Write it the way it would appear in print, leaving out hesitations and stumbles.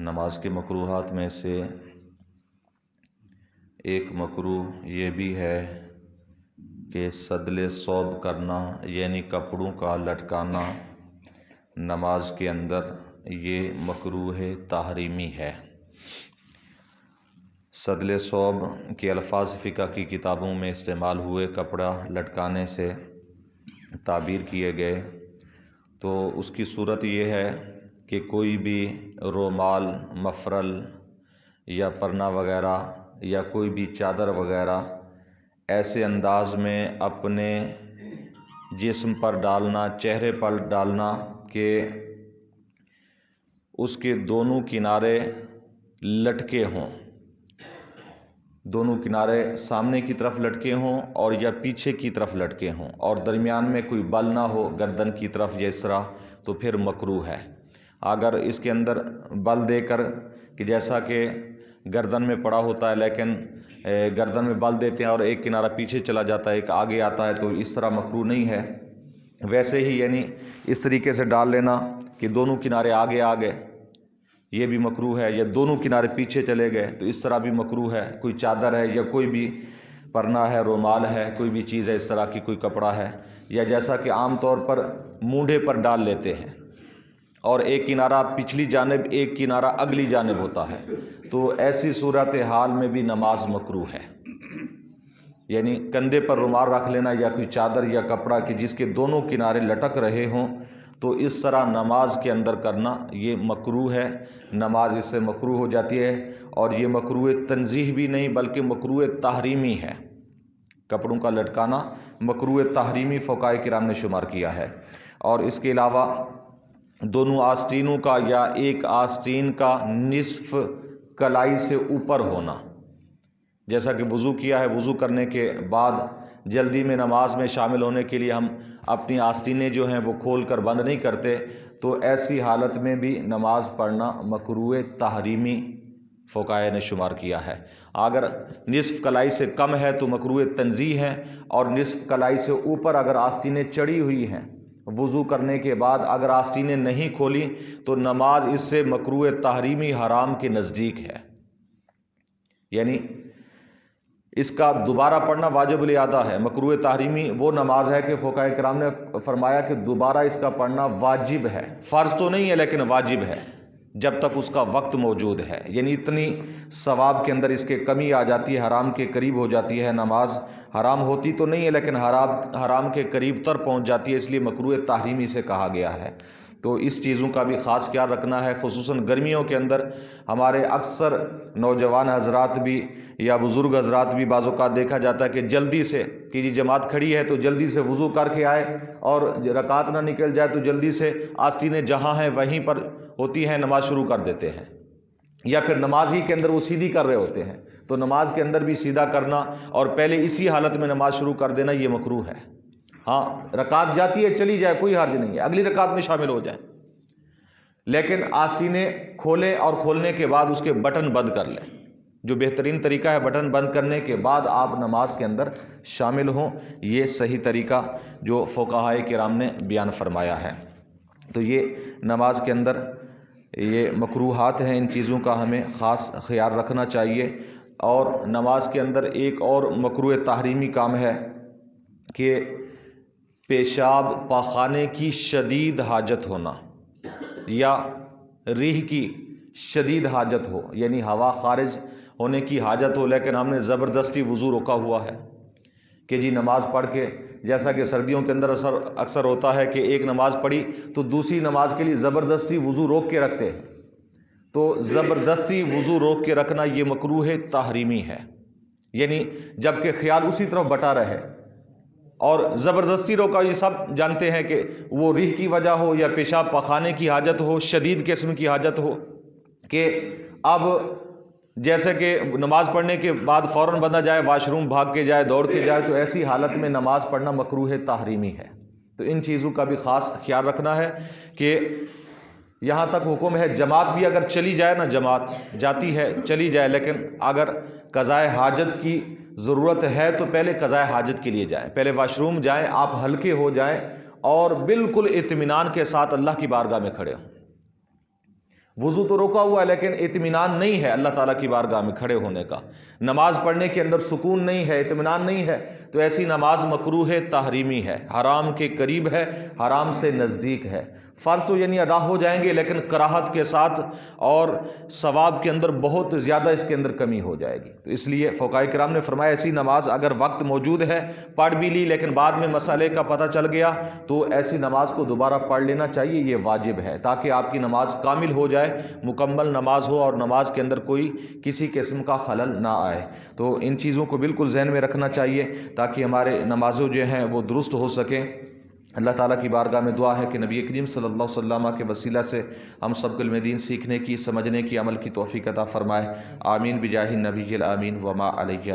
نماز کے مکروہات میں سے ایک مکروہ یہ بھی ہے کہ سدل ثوب کرنا یعنی کپڑوں کا لٹکانا نماز کے اندر یہ مکروہ تحریمی ہے۔ سدل ثوب کے الفاظ فقہ کی کتابوں میں استعمال ہوئے کپڑا لٹکانے سے تعبیر کیے گئے، تو اس کی صورت یہ ہے کہ کوئی بھی رومال، مفرل یا پرنا وغیرہ یا کوئی بھی چادر وغیرہ ایسے انداز میں اپنے جسم پر ڈالنا، چہرے پر ڈالنا کہ اس کے دونوں کنارے لٹکے ہوں، دونوں کنارے سامنے کی طرف لٹکے ہوں اور یا پیچھے کی طرف لٹکے ہوں اور درمیان میں کوئی بل نہ ہو گردن کی طرف یا اس طرح، تو پھر مکروہ ہے۔ اگر اس کے اندر بل دے کر کہ جیسا کہ گردن میں پڑا ہوتا ہے لیکن گردن میں بل دیتے ہیں اور ایک کنارہ پیچھے چلا جاتا ہے ایک آگے آتا ہے، تو اس طرح مکروہ نہیں ہے۔ ویسے ہی یعنی اس طریقے سے ڈال لینا کہ دونوں کنارے آگے آگے، یہ بھی مکروہ ہے، یا دونوں کنارے پیچھے چلے گئے تو اس طرح بھی مکروہ ہے۔ کوئی چادر ہے یا کوئی بھی پرنا ہے، رومال ہے، کوئی بھی چیز ہے اس طرح کی، کوئی کپڑا ہے، یا جیسا کہ عام طور پر مونڈھے پر ڈال لیتے ہیں اور ایک کنارہ پچھلی جانب ایک کنارہ اگلی جانب ہوتا ہے، تو ایسی صورت حال میں بھی نماز مکروہ ہے۔ یعنی کندھے پر رومال رکھ لینا یا کوئی چادر یا کپڑا کہ جس کے دونوں کنارے لٹک رہے ہوں، تو اس طرح نماز کے اندر کرنا یہ مکروہ ہے، نماز اس سے مکروہ ہو جاتی ہے، اور یہ مکروہ تنزیہ بھی نہیں بلکہ مکروہ تحریمی ہے۔ کپڑوں کا لٹکانا مکروہ تحریمی فقہاء کرام نے شمار کیا ہے۔ اور اس کے علاوہ دونوں آستینوں کا یا ایک آستین کا نصف کلائی سے اوپر ہونا، جیسا کہ وضو کیا ہے، وضو کرنے کے بعد جلدی میں نماز میں شامل ہونے کے لیے ہم اپنی آستینیں جو ہیں وہ کھول کر بند نہیں کرتے، تو ایسی حالت میں بھی نماز پڑھنا مکروہ تحریمی فقہاء نے شمار کیا ہے۔ اگر نصف کلائی سے کم ہے تو مکروہ تنزیہ ہے، اور نصف کلائی سے اوپر اگر آستینیں چڑھی ہوئی ہیں وضو کرنے کے بعد اگر آستینیں نہیں کھولی تو نماز اس سے مکروہ تحریمی حرام کے نزدیک ہے۔ یعنی اس کا دوبارہ پڑھنا واجب الاعادہ ہے۔ مکروہ تحریمی وہ نماز ہے کہ فقہاء کرام نے فرمایا کہ دوبارہ اس کا پڑھنا واجب ہے، فرض تو نہیں ہے لیکن واجب ہے جب تک اس کا وقت موجود ہے۔ یعنی اتنی ثواب کے اندر اس کے کمی آ جاتی ہے، حرام کے قریب ہو جاتی ہے نماز، حرام ہوتی تو نہیں ہے لیکن حرام کے قریب تر پہنچ جاتی ہے، اس لیے مکروہ تحریمی سے کہا گیا ہے۔ تو اس چیزوں کا بھی خاص خیال رکھنا ہے، خصوصاً گرمیوں کے اندر ہمارے اکثر نوجوان حضرات بھی یا بزرگ حضرات بھی بعض اوقات دیکھا جاتا ہے کہ جلدی سے کہ جی جماعت کھڑی ہے تو جلدی سے وضو کر کے آئے اور رکعت نہ نکل جائے تو جلدی سے آستینیں جہاں ہیں وہیں پر ہوتی ہیں نماز شروع کر دیتے ہیں، یا پھر نماز ہی کے اندر وہ سیدھی کر رہے ہوتے ہیں، تو نماز کے اندر بھی سیدھا کرنا اور پہلے اسی حالت میں نماز شروع کر دینا یہ مکروہ ہے۔ ہاں رکعت جاتی ہے چلی جائے کوئی حرج نہیں ہے، اگلی رکعت میں شامل ہو جائے، لیکن آستینیں کھولیں اور کھولنے کے بعد اس کے بٹن بند کر لیں۔ جو بہترین طریقہ ہے بٹن بند کرنے کے بعد آپ نماز کے اندر شامل ہوں، یہ صحیح طریقہ جو فقہاء کرام نے بیان فرمایا ہے۔ تو یہ نماز کے اندر یہ مکروہات ہیں، ان چیزوں کا ہمیں خاص خیال رکھنا چاہیے۔ اور نماز کے اندر ایک اور مکروہ تحریمی کام ہے کہ پیشاب پاخانے کی شدید حاجت ہونا یا ریح کی شدید حاجت ہو، یعنی ہوا خارج ہونے کی حاجت ہو لیکن ہم نے زبردستی وضو روکا ہوا ہے کہ جی نماز پڑھ کے، جیسا کہ سردیوں کے اندر اکثر ہوتا ہے کہ ایک نماز پڑھی تو دوسری نماز کے لیے زبردستی وضو روک کے رکھتے ہیں، تو زبردستی وضو روک کے رکھنا یہ مکروہ تحریمی ہے۔ یعنی جب کہ خیال اسی طرف بٹا رہے اور زبردستی روکا، یہ سب جانتے ہیں کہ وہ ریح کی وجہ ہو یا پیشاب پخانے کی حاجت ہو، شدید قسم کی حاجت ہو کہ اب جیسے کہ نماز پڑھنے کے بعد فوراً بندہ جائے واش روم بھاگ کے جائے دوڑ کے جائے، تو ایسی حالت میں نماز پڑھنا مکروہ تحریمی ہے۔ تو ان چیزوں کا بھی خاص خیال رکھنا ہے کہ یہاں تک حکم ہے جماعت بھی اگر چلی جائے نا، جماعت جاتی ہے چلی جائے، لیکن اگر قضاء حاجت کی ضرورت ہے تو پہلے قضاء حاجت کے لیے جائیں، پہلے واش روم جائیں، آپ ہلکے ہو جائیں اور بالکل اطمینان کے ساتھ اللہ کی بارگاہ میں کھڑے ہوں۔ وضو تو روکا ہوا ہے لیکن اطمینان نہیں ہے اللہ تعالیٰ کی بارگاہ میں کھڑے ہونے کا، نماز پڑھنے کے اندر سکون نہیں ہے، اطمینان نہیں ہے، تو ایسی نماز مکروہ تحریمی ہے، حرام کے قریب ہے، حرام سے نزدیک ہے۔ فرض تو یعنی ادا ہو جائیں گے لیکن کراہت کے ساتھ، اور ثواب کے اندر بہت زیادہ اس کے اندر کمی ہو جائے گی۔ تو اس لیے فقہاء کرام نے فرمایا ایسی نماز اگر وقت موجود ہے پڑھ بھی لی لیکن بعد میں مسئلے کا پتہ چل گیا تو ایسی نماز کو دوبارہ پڑھ لینا چاہیے، یہ واجب ہے تاکہ آپ کی نماز کامل ہو جائے، مکمل نماز ہو اور نماز کے اندر کوئی کسی قسم کا خلل نہ آئے۔ تو ان چیزوں کو بالکل ذہن میں رکھنا چاہیے تاکہ ہمارے نمازوں جو ہیں وہ درست ہو سکیں۔ اللہ تعالیٰ کی بارگاہ میں دعا ہے کہ نبی کریم صلی اللہ علیہ وسلم کے وسیلہ سے ہم سب کو علم دین سیکھنے کی، سمجھنے کی، عمل کی توفیق عطا فرمائے۔ آمین بجاہ النبی الامین وما علیہ